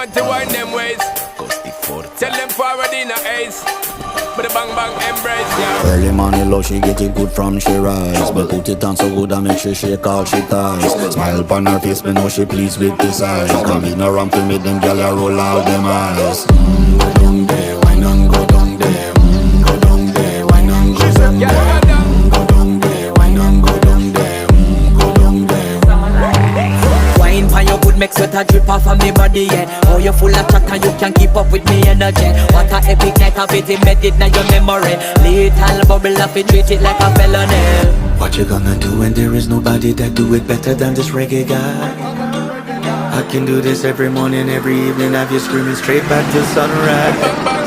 want to wind them ways. Tell them forward in a ace. But the bang bang embrace, yeah. Early morning love, she get it good from she rise. But put it on so good I make she shake all she ties. Smile upon her face, but know she pleased with this eyes. Come in around to make them gyal a roll out them eyes. Go down there, wine and go down there. Go down there, wine and go down there. Go down there, wine and go down there. Go down there. Wine pan your good make sweat a drip off of me body, yeah. Oh, you full of chat and you can keep up with me energy. What a epic night of it, embedded in your memory. Little bubble of it, treat it like a felony. What you gonna do when there is nobody that do it better than this reggae guy? I can do this every morning, every evening, have you screaming straight back to sunrise.